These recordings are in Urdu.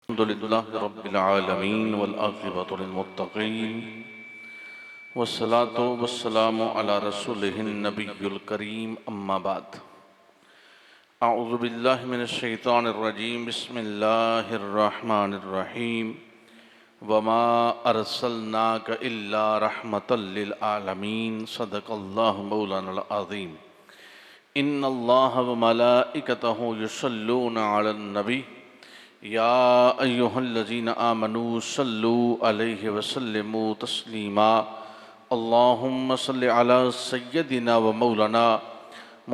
الحمد لله رب العالمين والعاقبة للمتقين والصلاة والسلام على رسوله النبي الكريم أما بعد أعوذ بالله من الشيطان الرجيم بسم الله الرحمن الرحيم وما أرسلناك إلا رحمة للعالمين صدق الله مولانا العظيم إن الله وملائكته يصلون على النبي یا ایہا الذین آمنوا صلوا علیہ وسلموا تسلیما اللہم صل علی سیدنا و مولانا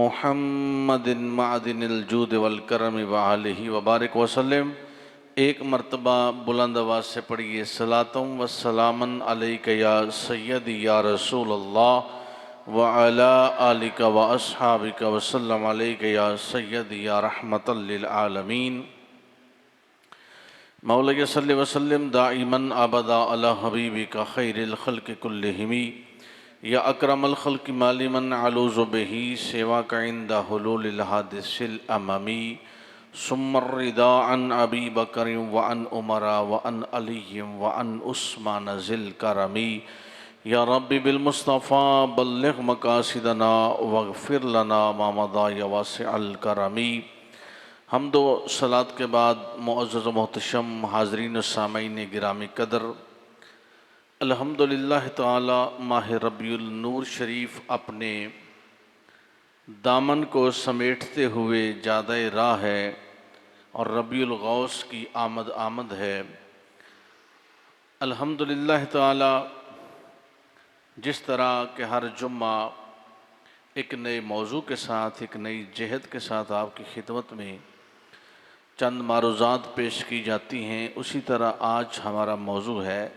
محمد معدن الجود والکرم وآلہ وبارک وسلم۔ ایک مرتبہ بلند آواز سے پڑھیے صلاۃ و سلاماً علیک یا سیدی یا رسول اللہ وعلی آلک و اصحابک وسلم علیک یا سیدی یا رحمت للعالمین۔ مولا صلی وسلم دائماً ابدا علی حبیبک خیر الخلق کلہم یا اکرم الخلق مالمن علوذ بہ سواک عند حلول الحادث الاممی ثم الرضا عن ابی بکر وعن عمر وعن علی وعن عثمان ذی الکرم یا رب بالمصطفیٰ بلغ مقاصدنا واغفر لنا ما مضی یا واسع الکرم۔ حمد و صلاة کے بعد معزز و محتشم حاضرین و سامعین گرامی قدر، الحمدللہ تعالی ماہ ربیع النور شریف اپنے دامن کو سمیٹتے ہوئے جادہ راہ ہے اور ربیع الغوث کی آمد ہے۔ الحمدللہ تعالی جس طرح کہ ہر جمعہ ایک نئے موضوع کے ساتھ ایک نئی جہت کے ساتھ آپ کی خدمت میں چند معروضات پیش کی جاتی ہیں، اسی طرح آج ہمارا موضوع ہے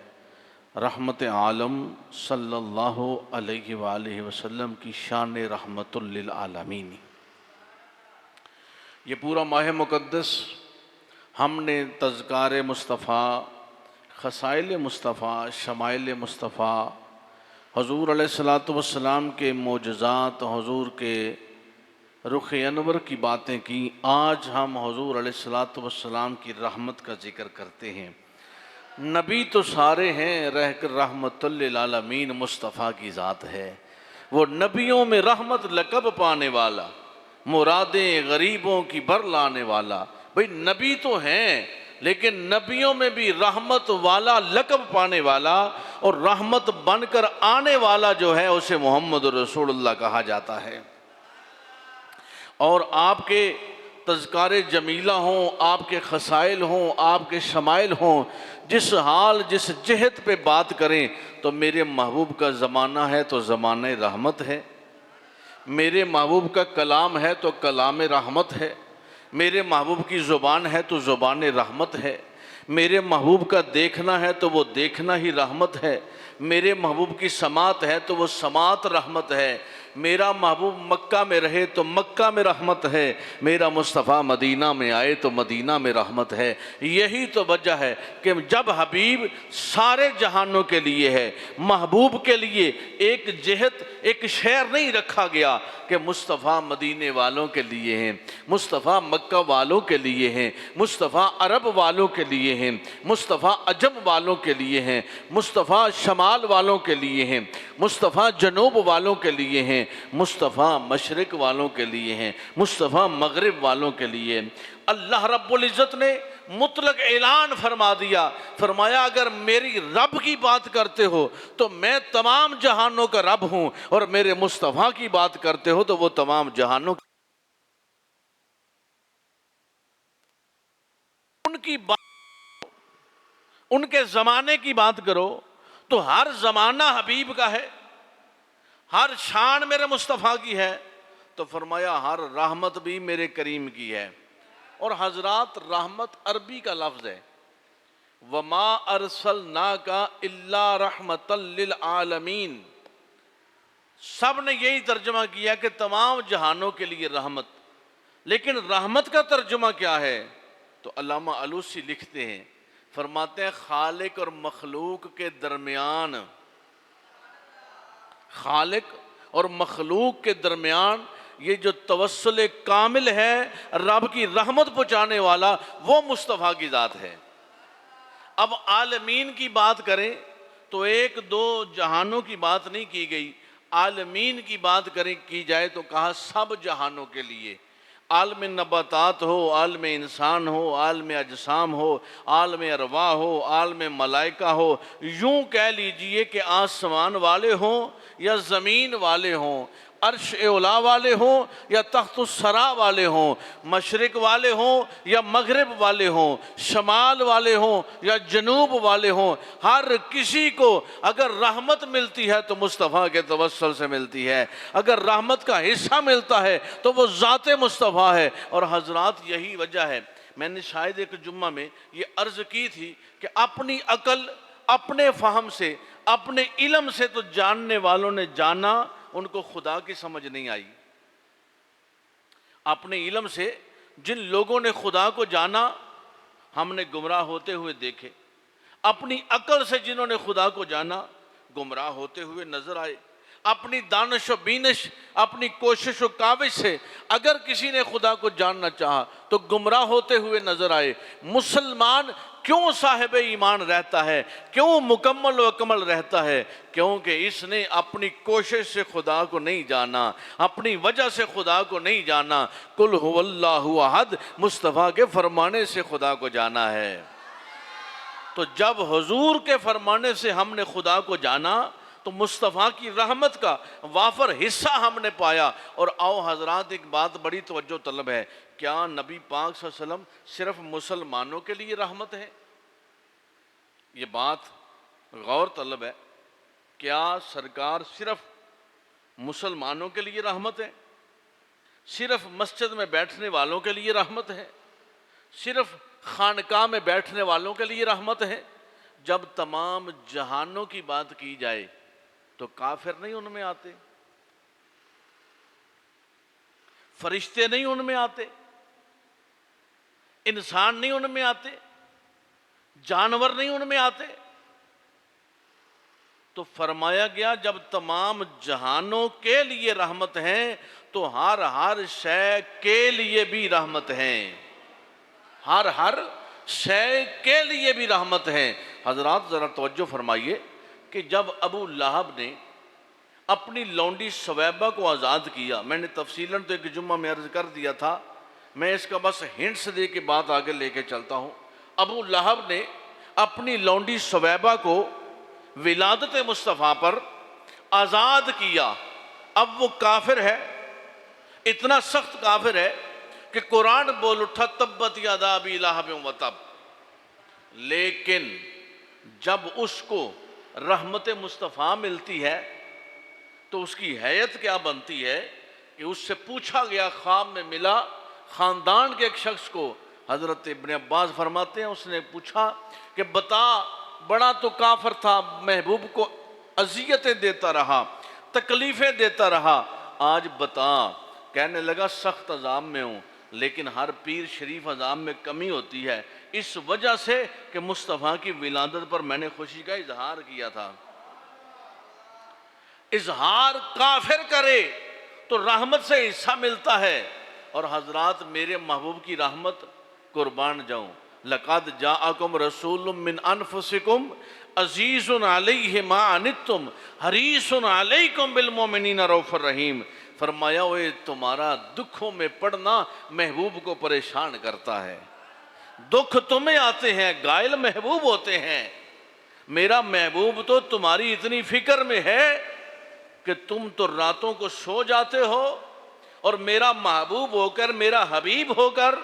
رحمت عالم صلی اللہ علیہ وآلہ وسلم کی شان رحمت للعالمین۔ یہ پورا ماہ مقدس ہم نے تذکار مصطفیٰ، خصائل مصطفیٰ، شمائل مصطفیٰ، حضور علیہ السلام کے معجزات، حضور کے رخ انور کی باتیں کی۔ آج ہم حضور علیہ السلام کی رحمت کا ذکر کرتے ہیں۔ نبی تو سارے ہیں، رہ کر رحمت للعالمین مصطفیٰ کی ذات ہے۔ وہ نبیوں میں رحمت لقب پانے والا، مرادیں غریبوں کی بر لانے والا۔ بھئی نبی تو ہیں لیکن نبیوں میں بھی رحمت والا، لقب پانے والا اور رحمت بن کر آنے والا جو ہے اسے محمد رسول اللہ کہا جاتا ہے۔ اور آپ کے تذکار جمیلہ ہوں، آپ کے خصائل ہوں، آپ کے شمائل ہوں، جس حال جس جہت پہ بات کریں تو میرے محبوب کا زمانہ ہے تو زمانہ رحمت ہے، میرے محبوب کا کلام ہے تو کلام رحمت ہے، میرے محبوب کی زبان ہے تو زبان رحمت ہے، میرے محبوب کا دیکھنا ہے تو وہ دیکھنا ہی رحمت ہے، میرے محبوب کی سماعت ہے تو وہ سماعت رحمت ہے، میرا محبوب مکہ میں رہے تو مکہ میں رحمت ہے، میرا مصطفیٰ مدینہ میں آئے تو مدینہ میں رحمت ہے۔ یہی تو وجہ ہے کہ جب حبیب سارے جہانوں کے لیے ہے، محبوب کے لیے ایک جہت، ایک شہر نہیں رکھا گیا کہ مصطفیٰ مدینے والوں کے لیے ہیں، مصطفیٰ مکہ والوں کے لیے ہیں، مصطفیٰ عرب والوں کے لیے ہیں، مصطفیٰ عجم والوں کے لیے ہیں، مصطفیٰ شمال والوں کے لیے ہیں، مصطفیٰ جنوب والوں کے لیے ہیں، مصطفیٰ مشرق والوں کے لیے ہیں، مصطفیٰ مغرب والوں کے لیے۔ اللہ رب العزت نے مطلق اعلان فرما دیا، فرمایا اگر میری رب کی بات کرتے ہو تو میں تمام جہانوں کا رب ہوں، اور میرے مصطفیٰ کی بات کرتے ہو تو وہ تمام جہانوں ان کی بات، ان کے زمانے کی بات کرو تو ہر زمانہ حبیب کا ہے، ہر شان میرے مصطفیٰ کی ہے، تو فرمایا ہر رحمت بھی میرے کریم کی ہے۔ اور حضرات رحمت عربی کا لفظ ہے، وَمَا أَرْسَلْنَاكَ إِلَّا رَحْمَةً لِلْعَالَمِينَ، سب نے یہی ترجمہ کیا کہ تمام جہانوں کے لیے رحمت۔ لیکن رحمت کا ترجمہ کیا ہے؟ تو علامہ علوسی لکھتے ہیں، فرماتے ہیں خالق اور مخلوق کے درمیان، خالق اور مخلوق کے درمیان یہ جو توسل کامل ہے رب کی رحمت پہنچانے والا، وہ مصطفیٰ کی ذات ہے۔ اب عالمین کی بات کریں تو ایک دو جہانوں کی بات نہیں کی گئی، عالمین کی بات کریں کی جائے تو کہا سب جہانوں کے لیے، عالم نباتات ہو، عالم انسان ہو، عالم اجسام ہو، عالم ارواح ہو، عالم ملائکہ ہو، یوں کہہ لیجئے کہ آسمان والے ہوں یا زمین والے ہوں، عرش اولا والے ہوں یا تخت الثری والے ہوں، مشرق والے ہوں یا مغرب والے ہوں، شمال والے ہوں یا جنوب والے ہوں، ہر کسی کو اگر رحمت ملتی ہے تو مصطفیٰ کے توسل سے ملتی ہے، اگر رحمت کا حصہ ملتا ہے تو وہ ذات مصطفیٰ ہے۔ اور حضرات یہی وجہ ہے، میں نے شاید ایک جمعہ میں یہ عرض کی تھی کہ اپنی عقل، اپنے فہم سے، اپنے علم سے تو جاننے والوں نے جانا، ان کو خدا کی سمجھ نہیں آئی۔ اپنے علم سے جن لوگوں نے خدا کو جانا، ہم نے گمراہ ہوتے ہوئے دیکھے، اپنی عقل سے جنہوں نے خدا کو جانا گمراہ ہوتے ہوئے نظر آئے، اپنی دانش و بینش، اپنی کوشش و کاوش سے اگر کسی نے خدا کو جاننا چاہا تو گمراہ ہوتے ہوئے نظر آئے۔ مسلمان کیوں صاحب ایمان رہتا ہے، کیوں مکمل و اکمل رہتا ہے؟ کیونکہ اس نے اپنی کوشش سے خدا کو نہیں جانا، اپنی وجہ سے خدا کو نہیں جانا، قل هو اللہ احد مصطفیٰ کے فرمانے سے خدا کو جانا ہے۔ تو جب حضور کے فرمانے سے ہم نے خدا کو جانا تو مصطفیٰ کی رحمت کا وافر حصہ ہم نے پایا۔ اور آؤ حضرات، ایک بات بڑی توجہ طلب ہے، کیا نبی پاک صلی اللہ علیہ وسلم صرف مسلمانوں کے لیے رحمت ہے؟ یہ بات غور طلب ہے، کیا سرکار صرف مسلمانوں کے لیے رحمت ہے؟ صرف مسجد میں بیٹھنے والوں کے لیے رحمت ہے؟ صرف خانقاہ میں بیٹھنے والوں کے لیے رحمت ہے؟ جب تمام جہانوں کی بات کی جائے تو کافر نہیں ان میں آتے، فرشتے نہیں ان میں آتے، انسان نہیں ان میں آتے، جانور نہیں ان میں آتے؟ تو فرمایا گیا جب تمام جہانوں کے لیے رحمت ہے تو ہر شے کے لیے بھی رحمت ہے، ہر شے کے لیے بھی رحمت ہے۔ حضرات ذرا توجہ فرمائیے کہ جب ابو لہب نے اپنی لونڈی سویبہ کو آزاد کیا، میں نے تفصیلاً تو ایک جمعہ میں عرض کر دیا تھا، میں اس کا بس ہنٹس دے کے بات آگے لے کے چلتا ہوں۔ ابو لہب نے اپنی لونڈی سویبہ کو ولادت مصطفیٰ پر آزاد کیا، اب وہ کافر ہے، اتنا سخت کافر ہے کہ قرآن بول اٹھا تبت یدا ابی لہب وتب، لیکن جب اس کو رحمت مصطفیٰ ملتی ہے تو اس کی حیت کیا بنتی ہے کہ اس سے پوچھا گیا، خواب میں ملا خاندان کے ایک شخص کو، حضرت ابن عباس فرماتے ہیں اس نے پوچھا کہ بتا، بڑا تو کافر تھا، محبوب کو اذیتیں دیتا رہا، تکلیفیں دیتا رہا، آج بتا۔ کہنے لگا سخت عذاب میں ہوں، لیکن ہر پیر شریف عذاب میں کمی ہوتی ہے، اس وجہ سے کہ مصطفیٰ کی ولادت پر میں نے خوشی کا اظہار کیا تھا۔ اظہار کافر کرے تو رحمت سے حصہ ملتا ہے۔ اور حضرات میرے محبوب کی رحمت قربان جاؤں، لقد جاءکم رسول من انفسکم عزیز علیہ ما عنتم حریص علیکم بالمؤمنین رؤوف الرحیم۔ فرمایا وہ تمہارا دکھوں میں پڑنا محبوب کو پریشان کرتا ہے، دکھ تمہیں آتے ہیں، گائل محبوب ہوتے ہیں، میرا محبوب تو تمہاری اتنی فکر میں ہے کہ تم تو راتوں کو سو جاتے ہو، اور میرا محبوب ہو کر، میرا حبیب ہو کر،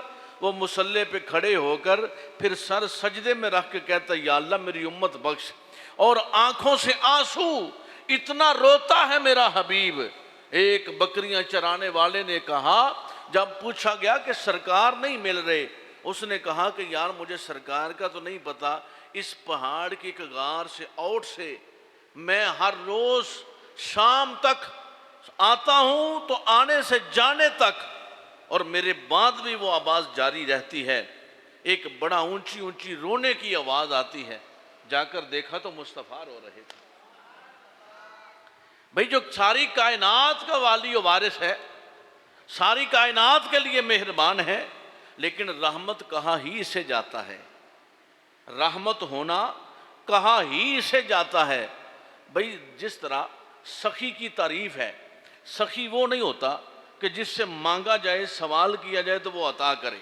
وہ مصلی پہ کھڑے ہو کر پھر سر سجدے میں رکھ کے کہتا یا اللہ میری امت بخش، اور آنکھوں سے آنسو اتنا روتا ہے میرا حبیب۔ ایک بکریاں چرانے والے نے کہا، جب پوچھا گیا کہ سرکار نہیں مل رہے، اس نے کہا کہ یار مجھے سرکار کا تو نہیں پتا، اس پہاڑ کی ایک غار سے اوٹ سے میں ہر روز شام تک آتا ہوں تو آنے سے جانے تک، اور میرے بعد بھی وہ آواز جاری رہتی ہے، ایک بڑا اونچی اونچی رونے کی آواز آتی ہے، جا کر دیکھا تو مصطفیٰ رو رہے تھے۔ بھئی جو ساری کائنات کا والی و وارث ہے، ساری کائنات کے لیے مہربان ہے، لیکن رحمت کہاں ہی سے جاتا ہے، رحمت ہونا کہا ہی سے جاتا ہے. بھئی جس طرح سخی کی تعریف ہے، سخی وہ نہیں ہوتا کہ جس سے مانگا جائے، سوال کیا جائے تو وہ عطا کرے.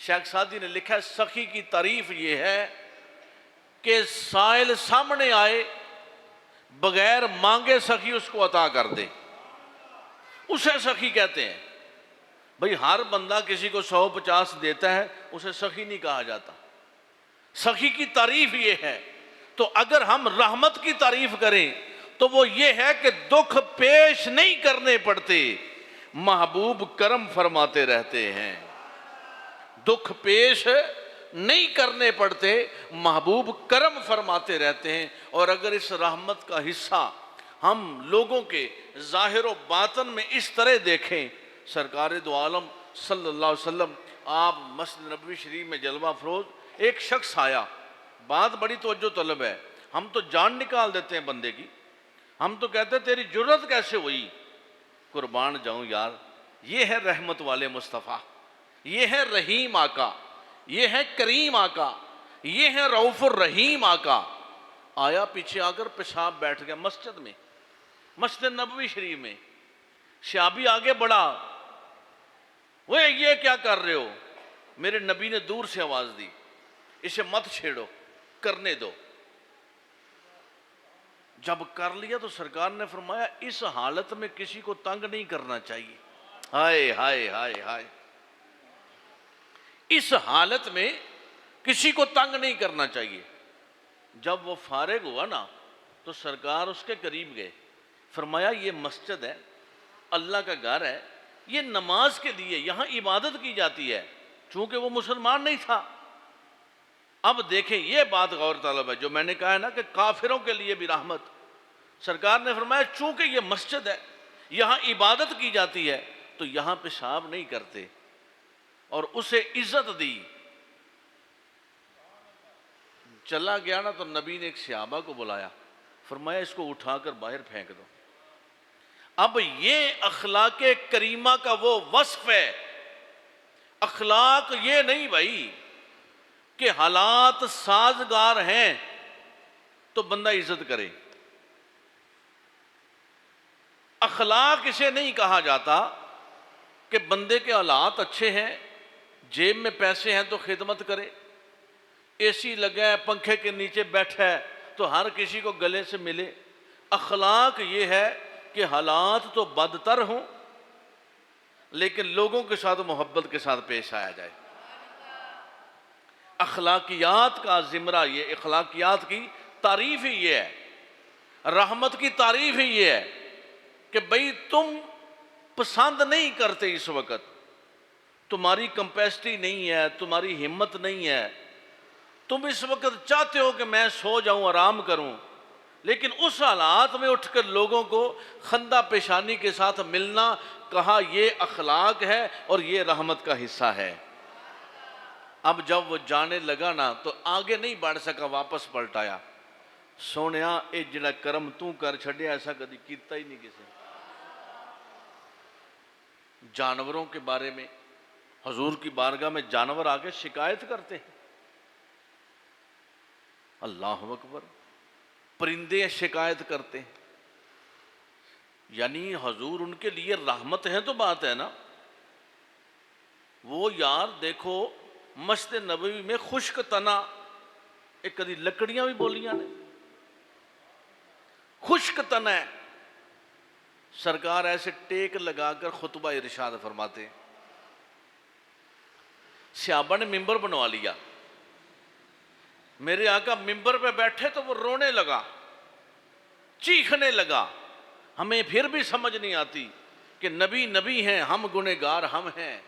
شیخ سعدی نے لکھا ہے سخی کی تعریف یہ ہے کہ سائل سامنے آئے، بغیر مانگے سخی اس کو عطا کر دے، اسے سخی کہتے ہیں. بھئی ہر بندہ کسی کو 150 دیتا ہے، اسے سخی نہیں کہا جاتا. سخی کی تعریف یہ ہے. تو اگر ہم رحمت کی تعریف کریں تو وہ یہ ہے کہ دکھ پیش نہیں کرنے پڑتے، محبوب کرم فرماتے رہتے ہیں. دکھ پیش نہیں کرنے پڑتے، محبوب کرم فرماتے رہتے ہیں. اور اگر اس رحمت کا حصہ ہم لوگوں کے ظاہر و باطن میں اس طرح دیکھیں، سرکار دو عالم صلی اللہ علیہ وسلم آپ مسجد نبوی شریف میں جلوہ افروز، ایک شخص آیا. بات بڑی توجہ طلب ہے. ہم تو جان نکال دیتے ہیں بندے کی، ہم تو کہتے ہیں تیری جرت کیسے ہوئی. قربان جاؤں یار، یہ ہے رحمت والے مصطفیٰ، یہ ہے رحیم آقا، یہ ہے کریم آقا، یہ ہے رؤوف الرحیم آقا. آیا پیچھے آ کر پیشاب بیٹھ گیا مسجد میں، مسجد نبوی شریف میں. شیابی آگے بڑھا، وہ یہ کیا کر رہے ہو؟ میرے نبی نے دور سے آواز دی، اسے مت چھیڑو، کرنے دو. جب کر لیا تو سرکار نے فرمایا اس حالت میں کسی کو تنگ نہیں کرنا چاہیے. ہائے ہائے ہائے ہائے، اس حالت میں کسی کو تنگ نہیں کرنا چاہیے. جب وہ فارغ ہوا نا تو سرکار اس کے قریب گئے، فرمایا یہ مسجد ہے، اللہ کا گھر ہے، یہ نماز کے لیے یہاں عبادت کی جاتی ہے. چونکہ وہ مسلمان نہیں تھا. اب دیکھیں یہ بات غور طلب ہے جو میں نے کہا ہے نا کہ کافروں کے لیے بھی رحمت. سرکار نے فرمایا چونکہ یہ مسجد ہے، یہاں عبادت کی جاتی ہے، تو یہاں پیشاب نہیں کرتے. اور اسے عزت دی. چلا گیا نا تو نبی نے ایک صحابہ کو بلایا، فرمایا اس کو اٹھا کر باہر پھینک دو. اب یہ اخلاق کریمہ کا وہ وصف ہے. اخلاق یہ نہیں بھائی کہ حالات سازگار ہیں تو بندہ عزت کرے. اخلاق اسے نہیں کہا جاتا کہ بندے کے حالات اچھے ہیں، جیب میں پیسے ہیں تو خدمت کرے، اے سی لگا ہے، پنکھے کے نیچے بیٹھا ہے تو ہر کسی کو گلے سے ملے. اخلاق یہ ہے کہ حالات تو بدتر ہوں لیکن لوگوں کے ساتھ محبت کے ساتھ پیش آیا جائے. اخلاقیات کا زمرہ یہ، اخلاقیات کی تعریف ہی یہ ہے. رحمت کی تعریف ہی یہ ہے کہ بھئی تم پسند نہیں کرتے، اس وقت تمہاری کمپیسٹی نہیں ہے، تمہاری ہمت نہیں ہے، تم اس وقت چاہتے ہو کہ میں سو جاؤں، آرام کروں، لیکن اس حالات میں اٹھ کر لوگوں کو خندہ پیشانی کے ساتھ ملنا، کہا یہ اخلاق ہے اور یہ رحمت کا حصہ ہے. اب جب وہ جانے لگا نا تو آگے نہیں بڑھ سکا، واپس پلٹ آیا. سونیا اے جڑا کرم تو کر چھڑیا ایسا کدی کیتا ہی نہیں کسی. جانوروں کے بارے میں حضور کی بارگاہ میں جانور آگے شکایت کرتے ہیں. اللہ اکبر. پرندے شکایت کرتے ہیں. یعنی حضور ان کے لیے رحمت ہے تو بات ہے نا. وہ یار دیکھو مسجد نبوی میں خشک تنا، ایک کدی لکڑیاں بھی بولیاں نے، خشک تنا ہے. سرکار ایسے ٹیک لگا کر خطبہ ارشاد فرماتے. صحابہ نے ممبر بنوا لیا. میرے آقا ممبر پہ بیٹھے تو وہ رونے لگا، چیخنے لگا. ہمیں پھر بھی سمجھ نہیں آتی کہ نبی نبی ہیں، ہم گنہگار ہم ہیں.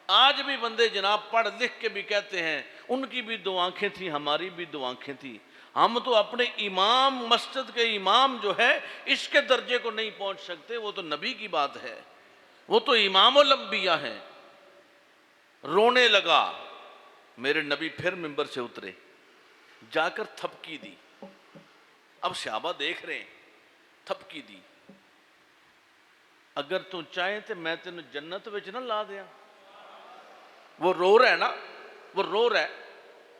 آج بھی بندے جناب پڑھ لکھ کے بھی کہتے ہیں ان کی بھی دو آنکھیں تھیں، ہماری بھی دو آنکھیں تھیں. ہم تو اپنے امام، مسجد کے امام جو ہے اس کے درجے کو نہیں پہنچ سکتے. وہ تو نبی کی بات ہے، وہ تو امام الانبیاء ہیں. رونے لگا. میرے نبی پھر ممبر سے اترے، جا کر تھپکی دی. اب صحابہ دیکھ رہے ہیں، تھپکی دی. اگر تو چاہے تو میں تینوں جنت وچ نہ لا دیا. وہ رو رہا ہے نا، وہ رو رہا ہے.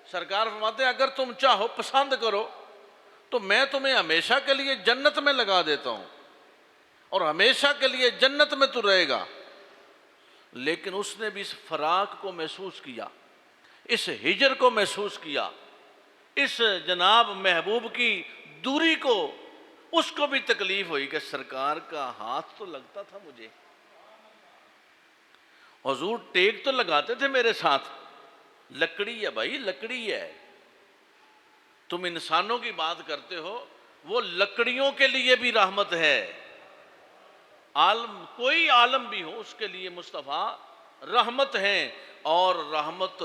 سرکار فرماتے ہیں اگر تم چاہو پسند کرو تو میں تمہیں ہمیشہ کے لیے جنت میں لگا دیتا ہوں اور ہمیشہ کے لیے جنت میں تو رہے گا. لیکن اس نے بھی اس فراق کو محسوس کیا، اس ہجر کو محسوس کیا، اس جناب محبوب کی دوری کو، اس کو بھی تکلیف ہوئی کہ سرکار کا ہاتھ تو لگتا تھا مجھے، حضور ٹیک تو لگاتے تھے میرے ساتھ. لکڑی ہے بھائی، لکڑی ہے. تم انسانوں کی بات کرتے ہو، وہ لکڑیوں کے لیے بھی رحمت ہے. عالم کوئی عالم بھی ہو اس کے لیے مصطفیٰ رحمت ہیں. اور رحمت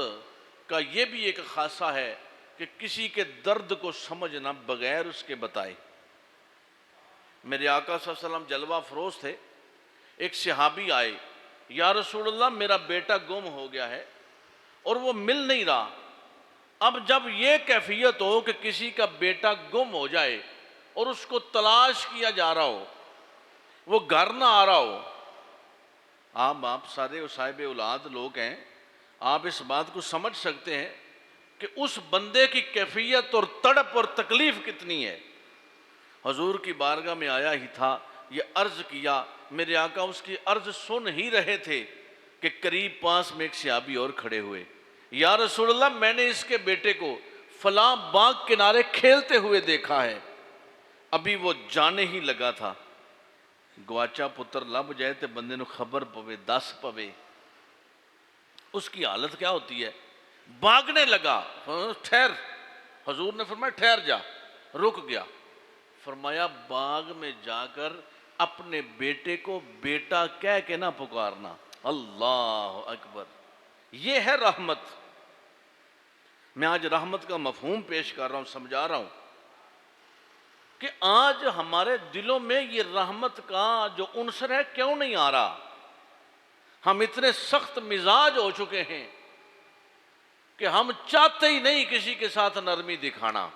کا یہ بھی ایک خاصہ ہے کہ کسی کے درد کو سمجھنا بغیر اس کے بتائے. میرے آقا صلی اللہ علیہ وسلم جلوہ فروز تھے. ایک صحابی آئے، یا رسول اللہ میرا بیٹا گم ہو گیا ہے اور وہ مل نہیں رہا. اب جب یہ کیفیت ہو کہ کسی کا بیٹا گم ہو جائے اور اس کو تلاش کیا جا رہا ہو، وہ گھر نہ آ رہا ہو، آپ سارے صاحب اولاد لوگ ہیں، آپ اس بات کو سمجھ سکتے ہیں کہ اس بندے کی کیفیت اور تڑپ اور تکلیف کتنی ہے. حضور کی بارگاہ میں آیا ہی تھا، یہ عرض کیا. میرے آقا اس کی عرض سن ہی رہے تھے کہ قریب پاس میں ایک صحابی اور کھڑے ہوئے. یا رسول اللہ میں نے اس کے بیٹے کو فلاں باغ کنارے کھیلتے ہوئے دیکھا ہے، ابھی وہ جانے ہی لگا تھا. گواچا پتر لب جائے تے بندے نو خبر پوے، دس پوے، اس کی حالت کیا ہوتی ہے. بھاگنے لگا، ٹھہر. حضور نے فرمایا ٹھہر جا. رک گیا. فرمایا باغ میں جا کر اپنے بیٹے کو بیٹا کہہ کے نہ پکارنا. اللہ اکبر. یہ ہے رحمت. میں آج رحمت کا مفہوم پیش کر رہا ہوں، سمجھا رہا ہوں کہ آج ہمارے دلوں میں یہ رحمت کا جو عنصر ہے کیوں نہیں آ رہا. ہم اتنے سخت مزاج ہو چکے ہیں کہ ہم چاہتے ہی نہیں کسی کے ساتھ نرمی دکھانا.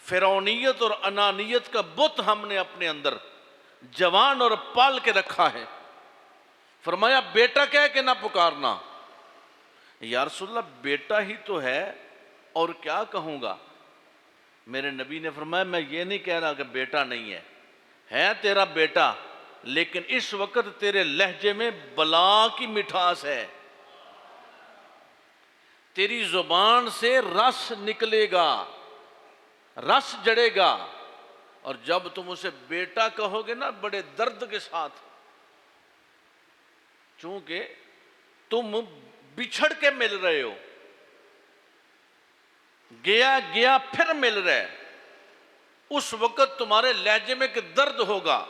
فرعونیت اور انانیت کا بت ہم نے اپنے اندر جوان اور پال کے رکھا ہے. فرمایا بیٹا کہہ کے نہ پکارنا. یا رسول اللہ بیٹا ہی تو ہے اور کیا کہوں گا. میرے نبی نے فرمایا میں یہ نہیں کہہ رہا کہ بیٹا نہیں ہے تیرا بیٹا، لیکن اس وقت تیرے لہجے میں بلا کی مٹھاس ہے، تیری زبان سے رس نکلے گا، رس جڑے گا. اور جب تم اسے بیٹا کہو گے نا بڑے درد کے ساتھ، چونکہ تم بچھڑ کے مل رہے ہو، گیا گیا پھر مل رہے، اس وقت تمہارے لہجے میں کہ درد ہوگا،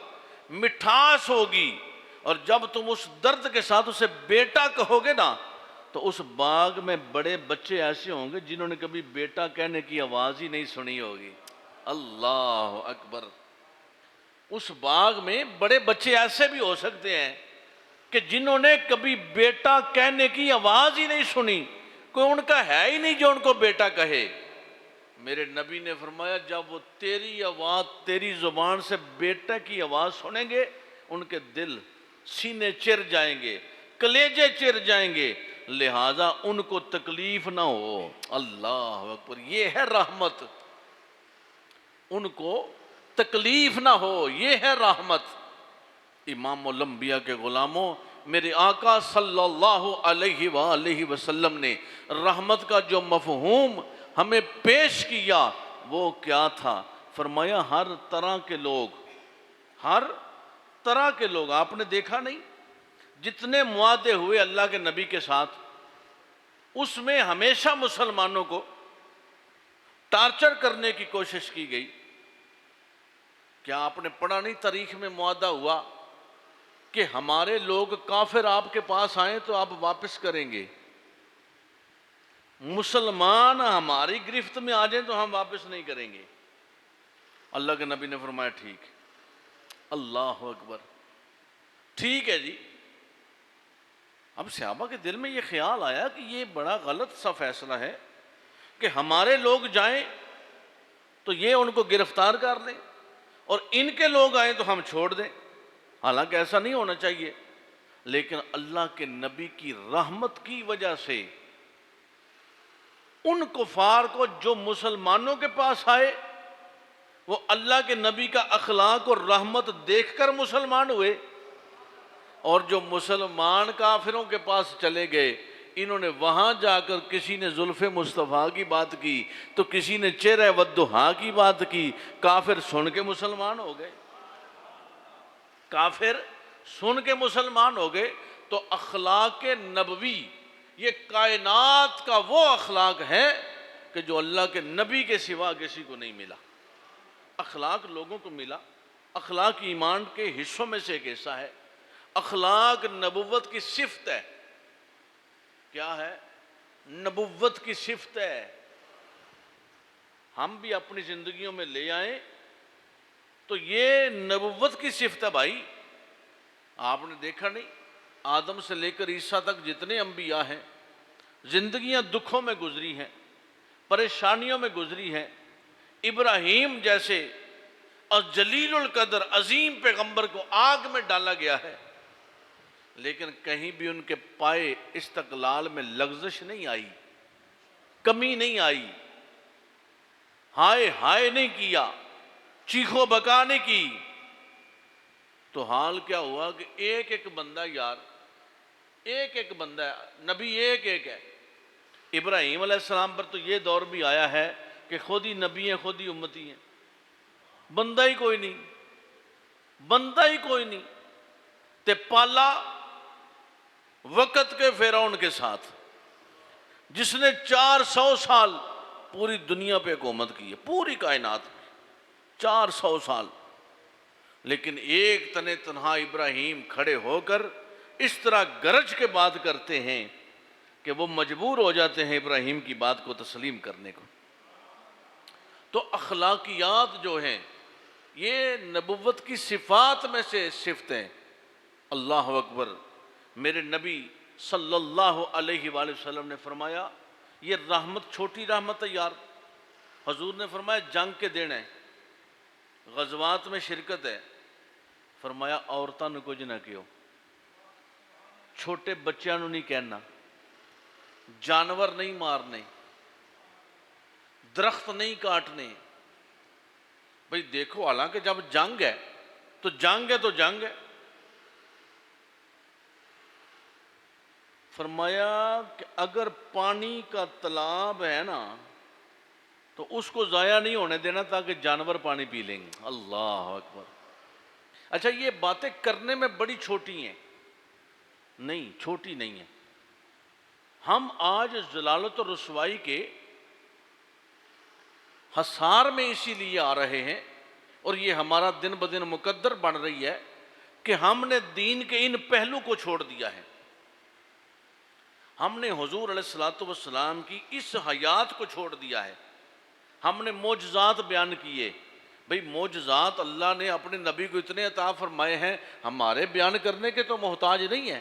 مٹھاس ہوگی. اور جب تم اس درد کے ساتھ اسے بیٹا کہو گے نا تو اس باغ میں بڑے بچے ایسے ہوں گے جنہوں نے کبھی بیٹا کہنے کی آواز ہی نہیں سنی ہوگی. اللہ اکبر. اس باغ میں بڑے بچے ایسے بھی ہو سکتے ہیں کہ جنہوں نے کبھی بیٹا کہنے کی آواز ہی نہیں سنی، کوئی ان کا ہے ہی نہیں جو ان کو بیٹا کہے. میرے نبی نے فرمایا جب وہ تیری آواز، تیری زبان سے بیٹا کی آواز سنیں گے، ان کے دل، سینے چر جائیں گے، کلیجے چر جائیں گے، لہذا ان کو تکلیف نہ ہو. اللہ اکبر. یہ ہے رحمت. ان کو تکلیف نہ ہو، یہ ہے رحمت. امام الانبیاء کے غلاموں، میرے آقا صلی اللہ علیہ وآلہ وسلم نے رحمت کا جو مفہوم ہمیں پیش کیا وہ کیا تھا. فرمایا ہر طرح کے لوگ، ہر طرح کے لوگ. آپ نے دیکھا نہیں جتنے معاہدے ہوئے اللہ کے نبی کے ساتھ، اس میں ہمیشہ مسلمانوں کو ٹارچر کرنے کی کوشش کی گئی. کیا آپ نے پڑھا نہیں تاریخ میں معاہدہ ہوا کہ ہمارے لوگ کافر آپ کے پاس آئیں تو آپ واپس کریں گے، مسلمان ہماری گرفت میں آ جائیں تو ہم واپس نہیں کریں گے. اللہ کے نبی نے فرمایا ٹھیک. اللہ اکبر. ٹھیک ہے جی. اب صحابہ کے دل میں یہ خیال آیا کہ یہ بڑا غلط سا فیصلہ ہے کہ ہمارے لوگ جائیں تو یہ ان کو گرفتار کر دیں اور ان کے لوگ آئیں تو ہم چھوڑ دیں. حالانکہ ایسا نہیں ہونا چاہیے، لیکن اللہ کے نبی کی رحمت کی وجہ سے ان کفار کو جو مسلمانوں کے پاس آئے وہ اللہ کے نبی کا اخلاق اور رحمت دیکھ کر مسلمان ہوئے، اور جو مسلمان کافروں کے پاس چلے گئے انہوں نے وہاں جا کر کسی نے زلف مصطفیٰ کی بات کی تو کسی نے چہرہ والضحیٰ کی بات کی، کافر سن کے مسلمان ہو گئے، کافر سن کے مسلمان ہو گئے۔ تو اخلاق نبوی یہ کائنات کا وہ اخلاق ہے کہ جو اللہ کے نبی کے سوا کسی کو نہیں ملا۔ اخلاق لوگوں کو ملا، اخلاق ایمان کے حصوں میں سے ایک حصہ ہے، اخلاق نبوت کی صفت ہے۔ کیا ہے؟ نبوت کی صفت ہے۔ ہم بھی اپنی زندگیوں میں لے آئیں تو یہ نبوت کی صفت ہے بھائی۔ آپ نے دیکھا نہیں، آدم سے لے کر عیسیٰ تک جتنے انبیاء ہیں زندگیاں دکھوں میں گزری ہیں، پریشانیوں میں گزری ہیں۔ ابراہیم جیسے اور جلیل القدر عظیم پیغمبر کو آگ میں ڈالا گیا ہے، لیکن کہیں بھی ان کے پائے استقلال میں لغزش نہیں آئی، کمی نہیں آئی، ہائے ہائے نہیں کیا، چیخو بکا نہیں کی۔ تو حال کیا ہوا کہ ایک ایک بندہ یار، ایک ایک بندہ ہے، نبی ایک ایک ہے۔ ابراہیم علیہ السلام پر تو یہ دور بھی آیا ہے کہ خود ہی نبی ہیں خود ہی امتی ہیں، بندہ ہی کوئی نہیں، بندہ ہی کوئی نہیں، تے پالا وقت کے فرعون کے ساتھ جس نے 400 سال پوری دنیا پہ حکومت کی ہے، پوری کائنات میں 400 سال، لیکن ایک تنے تنہا ابراہیم کھڑے ہو کر اس طرح گرج کے بات کرتے ہیں کہ وہ مجبور ہو جاتے ہیں ابراہیم کی بات کو تسلیم کرنے کو۔ تو اخلاقیات جو ہیں یہ نبوت کی صفات میں سے صفتیں۔ اللہ اکبر۔ میرے نبی صلی اللہ علیہ وآلہ وسلم نے فرمایا یہ رحمت چھوٹی رحمت ہے یار۔ حضور نے فرمایا جنگ کے دن ہے، غزوات میں شرکت ہے، فرمایا عورتوں نے کچھ نہ کیو، چھوٹے بچیاں نو نہیں کہنا، جانور نہیں مارنے، درخت نہیں کاٹنے۔ بھئی دیکھو حالانکہ جب جنگ ہے تو جنگ ہے تو جنگ ہے۔ فرمایا کہ اگر پانی کا تالاب ہے نا تو اس کو ضائع نہیں ہونے دینا تاکہ جانور پانی پی لیں گے۔ اللہ اکبر۔ اچھا یہ باتیں کرنے میں بڑی چھوٹی ہیں، نہیں چھوٹی نہیں ہیں۔ ہم آج ضلالت و رسوائی کے حصار میں اسی لیے آ رہے ہیں، اور یہ ہمارا دن بدن مقدر بن رہی ہے کہ ہم نے دین کے ان پہلو کو چھوڑ دیا ہے۔ ہم نے حضور علیہ السلام کی اس حیات کو چھوڑ دیا ہے۔ ہم نے معجزات بیان کیے۔ بھئی معجزات اللہ نے اپنے نبی کو اتنے عطا فرمائے ہیں، ہمارے بیان کرنے کے تو محتاج نہیں ہیں،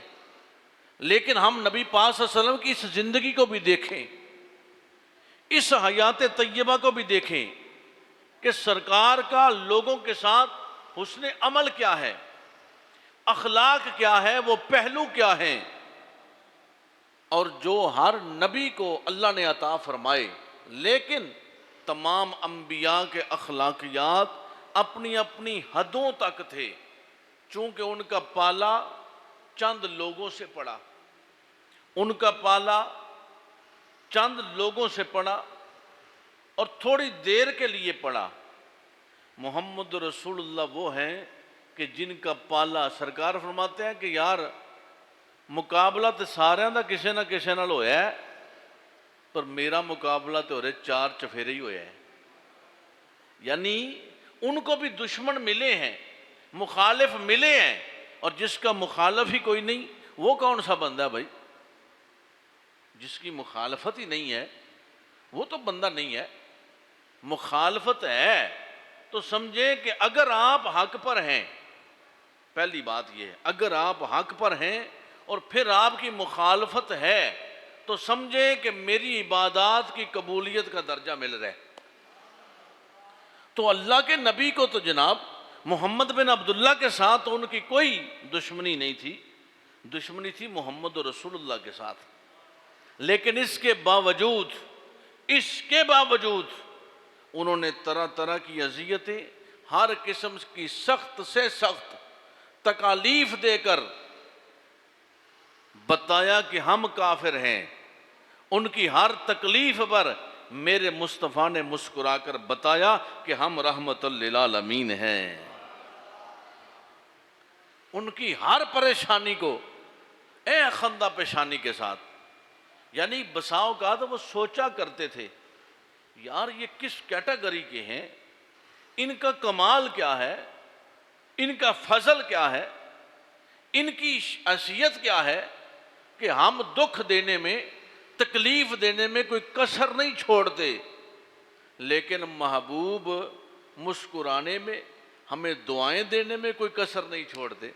لیکن ہم نبی پاک صلی اللہ علیہ وسلم کی اس زندگی کو بھی دیکھیں، اس حیات طیبہ کو بھی دیکھیں کہ سرکار کا لوگوں کے ساتھ حسن عمل کیا ہے، اخلاق کیا ہے، وہ پہلو کیا ہیں، اور جو ہر نبی کو اللہ نے عطا فرمائے۔ لیکن تمام انبیاء کے اخلاقیات اپنی اپنی حدوں تک تھے، چونکہ ان کا پالا چند لوگوں سے پڑا، ان کا پالا چند لوگوں سے پڑا اور تھوڑی دیر کے لیے پڑا۔ محمد رسول اللہ وہ ہیں کہ جن کا پالا، سرکار فرماتے ہیں کہ یار مقابلہ تو سارے دا کسے نہ کسے نال ہویا ہے، پر میرا مقابلہ تو رہے 4 چفیرے ہی ہویا ہے۔ یعنی ان کو بھی دشمن ملے ہیں، مخالف ملے ہیں، اور جس کا مخالف ہی کوئی نہیں وہ کون سا بندہ ہے بھائی؟ جس کی مخالفت ہی نہیں ہے وہ تو بندہ نہیں ہے۔ مخالفت ہے تو سمجھیں کہ اگر آپ حق پر ہیں، پہلی بات یہ ہے، اگر آپ حق پر ہیں اور پھر آپ کی مخالفت ہے تو سمجھیں کہ میری عبادات کی قبولیت کا درجہ مل رہا ہے۔ تو اللہ کے نبی کو تو جناب محمد بن عبداللہ کے ساتھ ان کی کوئی دشمنی نہیں تھی، دشمنی تھی محمد رسول اللہ کے ساتھ۔ لیکن اس کے باوجود اس کے باوجود انہوں نے طرح طرح کی اذیتیں، ہر قسم کی سخت سے سخت تکالیف دے کر بتایا کہ ہم کافر ہیں۔ ان کی ہر تکلیف پر میرے مصطفیٰ نے مسکرا کر بتایا کہ ہم رحمت للعالمین ہیں۔ ان کی ہر پریشانی کو خندہ پیشانی کے ساتھ، یعنی بسا اوقات وہ سوچا کرتے تھے یار یہ کس کیٹیگری کے ہیں، ان کا کمال کیا ہے، ان کا فضل کیا ہے، ان کی حیثیت کیا ہے کہ ہم دکھ دینے میں، تکلیف دینے میں کوئی کسر نہیں چھوڑتے، لیکن محبوب مسکرانے میں، ہمیں دعائیں دینے میں کوئی کسر نہیں چھوڑتے۔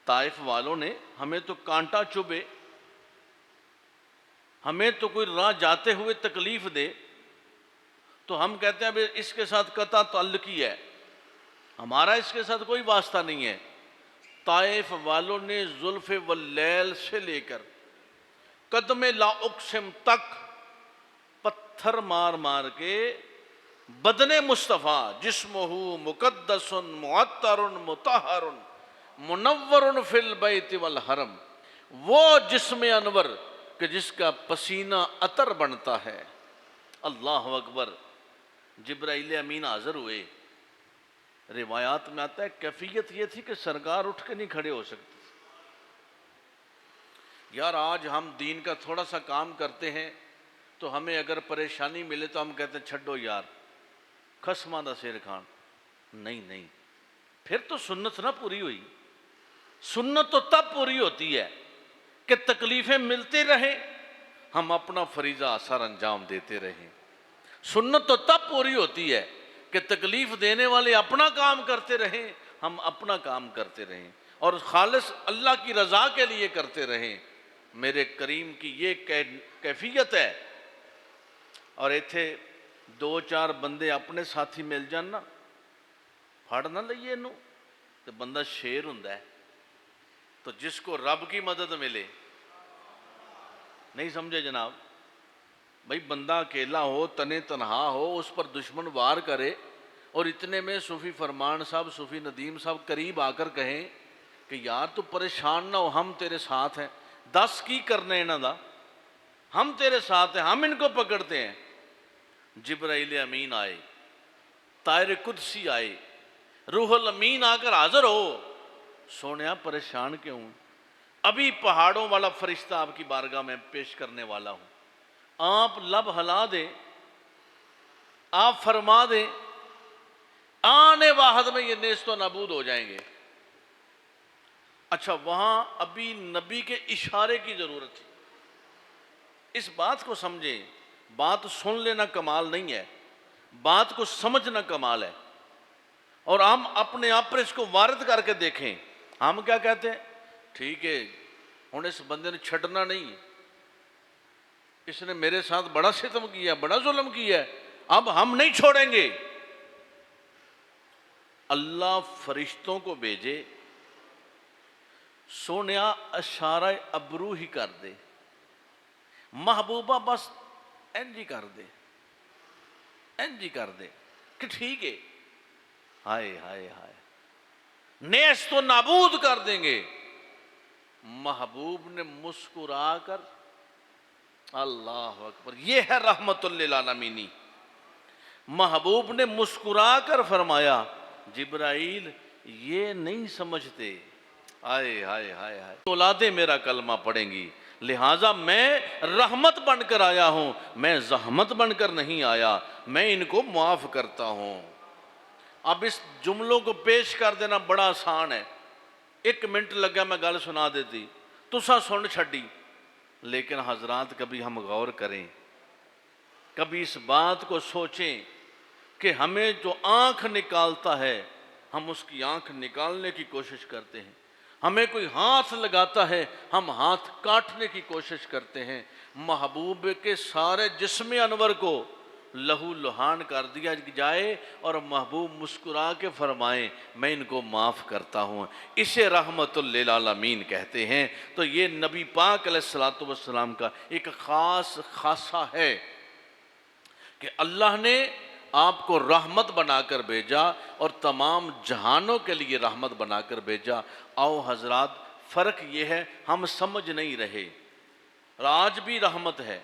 طائف والوں نے ہمیں تو کانٹا چبھے، ہمیں تو کوئی راہ جاتے ہوئے تکلیف دے تو ہم کہتے ہیں اس کے ساتھ قطع تعلقی ہے، ہمارا اس کے ساتھ کوئی واسطہ نہیں ہے۔ طائف والوں نے زلف واللیل سے لے کر قدم لا اقسم تک پتھر مار مار کے بدن مصطفیٰ جسمہ مقدس معطر مطہر منور فی البیت والحرم، وہ جسم انور کہ جس کا پسینہ عطر بنتا ہے۔ اللہ اکبر۔ جبرائیل امین حاضر ہوئے، روایات میں آتا ہے کیفیت یہ تھی کہ سرکار اٹھ کے نہیں کھڑے ہو سکتے۔ یار آج ہم دین کا تھوڑا سا کام کرتے ہیں تو ہمیں اگر پریشانی ملے تو ہم کہتے ہیں چھڈو یار خسماں دا سیر کھان، نہیں، پھر تو سنت نہ پوری ہوئی۔ سنت تو تب پوری ہوتی ہے کہ تکلیفیں ملتے رہیں، ہم اپنا فریضہ اثر انجام دیتے رہیں۔ سنت تو تب پوری ہوتی ہے کہ تکلیف دینے والے اپنا کام کرتے رہیں، ہم اپنا کام کرتے رہیں اور خالص اللہ کی رضا کے لیے کرتے رہیں۔ میرے کریم کی یہ کیفیت ہے۔ اور ایتھے دو چار بندے اپنے ساتھی مل جان نا، پھڑ نہ لئیے انہوں تو بندہ شیر ہوندا ہے۔ تو جس کو رب کی مدد ملے، نہیں سمجھے جناب، بھائی بندہ اکیلا ہو، تنے تنہا ہو، اس پر دشمن وار کرے اور اتنے میں صوفی فرمان صاحب، صوفی ندیم صاحب قریب آ کر کہیں کہ یار تو پریشان نہ ہو، ہم تیرے ساتھ ہیں، دس کی کرنے انہاں دا، ہم تیرے ساتھ ہیں، ہم ان کو پکڑتے ہیں۔ جبرائیل امین آئے، طائر قدسی آئے، روح الامین آ کر حاضر ہو۔ سونیا پریشان کیوں؟ ابھی پہاڑوں والا فرشتہ آپ کی بارگاہ میں پیش کرنے والا ہوں، آپ لب ہلا دیں، آپ فرما دیں، آنے واحد میں یہ نیست و نابود ہو جائیں گے۔ اچھا وہاں ابھی نبی کے اشارے کی ضرورت تھی۔ اس بات کو سمجھیں، بات سن لینا کمال نہیں ہے، بات کو سمجھنا کمال ہے۔ اور ہم اپنے آپ پر اس کو وارد کر کے دیکھیں، ہم کیا کہتے ہیں؟ ٹھیک ہے ہن اس بندے نے چھڈنا نہیں، اس نے میرے ساتھ بڑا ستم کیا، بڑا ظلم کیا ہے، اب ہم نہیں چھوڑیں گے۔ اللہ فرشتوں کو بھیجے، سونیا اشارہ ابرو ہی کر دے، محبوبہ بس اینجی کر دے، اینجی کر دے کہ ٹھیک ہے، ہائے ہائے ہائے، نیست و نابود کر دیں گے۔ محبوب نے مسکرا کر، اللہ اکبر، یہ ہے رحمت للعالمین۔ محبوب نے مسکرا کر فرمایا جبرائیل یہ نہیں سمجھتے، ہائے ہائے ہائے ہائے، اولادیں میرا کلمہ پڑھیں گی، لہٰذا میں رحمت بن کر آیا ہوں، میں زحمت بن کر نہیں آیا، میں ان کو معاف کرتا ہوں۔ اب اس جملوں کو پیش کر دینا بڑا آسان ہے، 1 منٹ لگا میں گل سنا دیتی، تسا سن چھڈی، لیکن حضرات کبھی ہم غور کریں، کبھی اس بات کو سوچیں کہ ہمیں جو آنکھ نکالتا ہے ہم اس کی آنکھ نکالنے کی کوشش کرتے ہیں، ہمیں کوئی ہاتھ لگاتا ہے ہم ہاتھ کاٹنے کی کوشش کرتے ہیں۔ محبوب کے سارے جسم انور کو لہو لہان کر دیا جائے اور محبوب مسکرا کے فرمائیں میں ان کو معاف کرتا ہوں، اسے رحمت للعالمین کہتے ہیں۔ تو یہ نبی پاک علیہ الصلوۃ والسلام کا ایک خاص خاصہ ہے کہ اللہ نے آپ کو رحمت بنا کر بھیجا اور تمام جہانوں کے لیے رحمت بنا کر بھیجا۔ آؤ حضرات، فرق یہ ہے ہم سمجھ نہیں رہے، آج بھی رحمت ہے،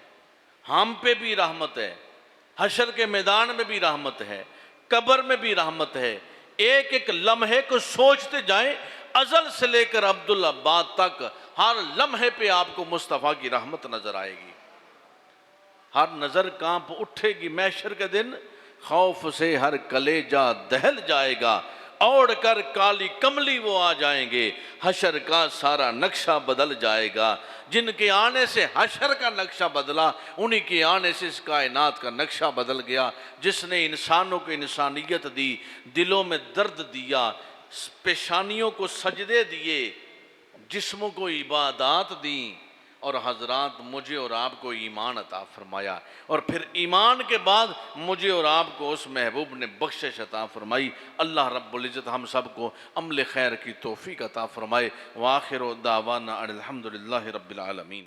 ہم پہ بھی رحمت ہے، حشر کے میدان میں بھی رحمت ہے، قبر میں بھی رحمت ہے۔ ایک ایک لمحے کو سوچتے جائیں، ازل سے لے کر عبدالآباد تک ہر لمحے پہ آپ کو مصطفیٰ کی رحمت نظر آئے گی۔ ہر نظر کانپ اٹھے گی محشر کے دن، خوف سے ہر کلیجہ دہل جائے گا، اوڑھ کر کالی کملی وہ آ جائیں گے، حشر کا سارا نقشہ بدل جائے گا۔ جن کے آنے سے حشر کا نقشہ بدلا، انہی کے آنے سے اس کائنات کا نقشہ بدل گیا۔ جس نے انسانوں کو انسانیت دی، دلوں میں درد دیا، پیشانیوں کو سجدے دیے، جسموں کو عبادات دیں، اور حضرات مجھے اور آپ کو ایمان عطا فرمایا، اور پھر ایمان کے بعد مجھے اور آپ کو اس محبوب نے بخشش عطا فرمائی۔ اللہ رب العزت ہم سب کو عمل خیر کی توفیق عطا فرمائے۔ وآخر دعوانا ان الحمدللہ رب العالمین۔